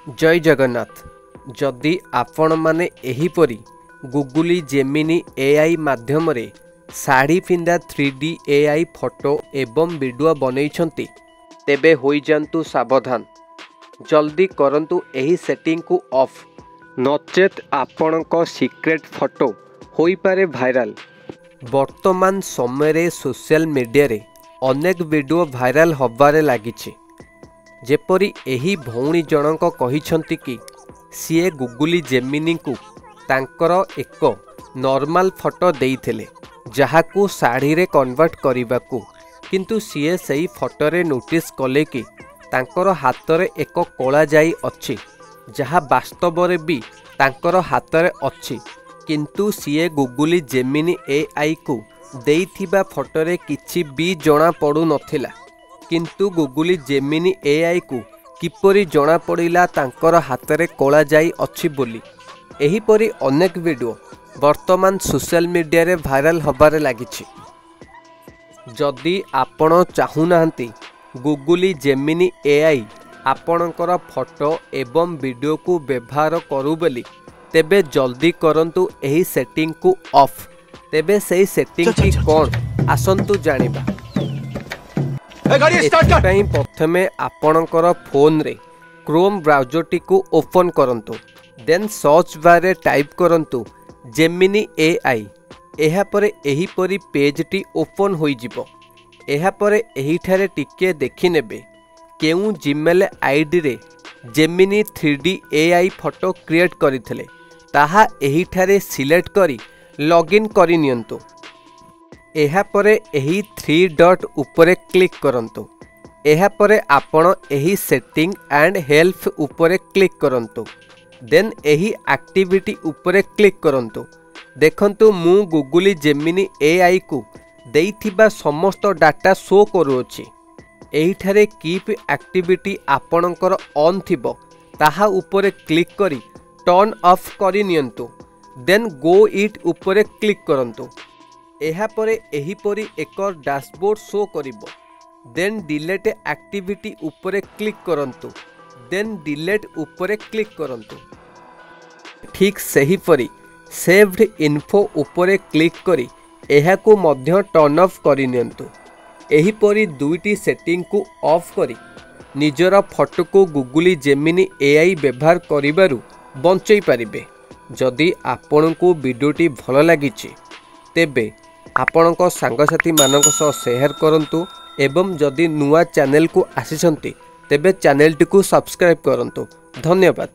जय जगन्नाथ। जदि आपण माने एहीपरी गूगल जेमिनी एआई माध्यम रे साड़ी फिंदा 3D एआई फोटो एवं वीडियो बनैछंती तेबे होई जांतु सावधान। जल्दी करंतु एही सेटिंग को ऑफ, नचेत आपणक सीक्रेट फोटो होई पारे भाइराल। वर्तमान समय रे सोशल मीडिया रे अनेक वीडियो भाइराल होबारे लागिछि। जेपरी एही भौणी जनक कहिछंती कि सीए गूगल जेमिनी को तांकर एक नॉर्मल फोटो देइथिले जहाकू साड़ी रे कन्वर्ट करिबाकू, किंतु सीए सही फोटो रे नोटिस कले कि तांकर हाथ रे एक कोला जाई अछि जहा वास्तव रे भी तांकर हाथ रे अछि, किंतु सीए गूगल जेमिनी एआई को देइथिबा फोटो रे किछि भी जणा पडु नथिला। किंतु गूगल जेमिनी एआई को किपरि जणा पड़िला तांकर हाथ रे कोला जाई अछि बोली। एहीपरि अनेक वीडियो वर्तमान सोशल मीडिया रे भाइराल होबारे लागिछि। जदि आपण चाहुनांती गूगल जेमिनी एआई आपणकर फोटो एवं वीडियो को व्यवहार करू बोली, तेबे जल्दी करंतु एही सेटिंग को ऑफ। तेबे सही सेटिंग की कोन आसंतु जानिबा। प्रथमे आपणकर फोन रे क्रोम ब्राउजर टी को ओपन करंतु, देन सर्च बार रे टाइप करंतु जेमिनी एआई। एहा परे एही परी पेज टी ओपन होई जिवो। एहा परे एही ठारे टिके देखि नेबे केउ जीमेल आईडी रे Gemini 3D AI photo create करिथिले ताहा एही ठारे सिलेक्ट करी लॉगिन करि नियंतु। एहा परे एही 3 डॉट उपरे क्लिक करंतु। एहा परे आपण एही सेटिंग एंड हेल्प उपरे क्लिक करंतु, देन एही एक्टिविटी उपरे क्लिक करंतु। देखंतु मु गूगल जेमिनी एआई को देइथिबा समस्त डाटा शो करूछि। एही ठारे कीप एक्टिविटी आपणकर ऑन थिबो ताहा उपरे क्लिक करी टर्न ऑफ करि नियंतु, देन गो इट उपरे क्लिक करंतु। एहा परे एही परी एक डैशबोर्ड शो करिवो। देन डिलीट एक्टिविटी उपरे क्लिक करंतु, देन डिलीट उपरे क्लिक करंतु। ठीक सही परी सेव्ड इन्फो उपरे क्लिक करी एहा को मध्य टर्न ऑफ करि नियंतु। एही परी दुईटी सेटिंग को ऑफ करी निजरा फोटो को गूगल जेमिनी एआई व्यवहार करिबारु बंचई पारिबे। जदि आपनको वीडियोटी भल लागिछि तेबे आपणक सांगसाथी मानक सह शेयर करंतु एवं जदि नुआ चैनल को आसीछंती तेबे चैनल टी को सब्सक्राइब करंतु। धन्यवाद।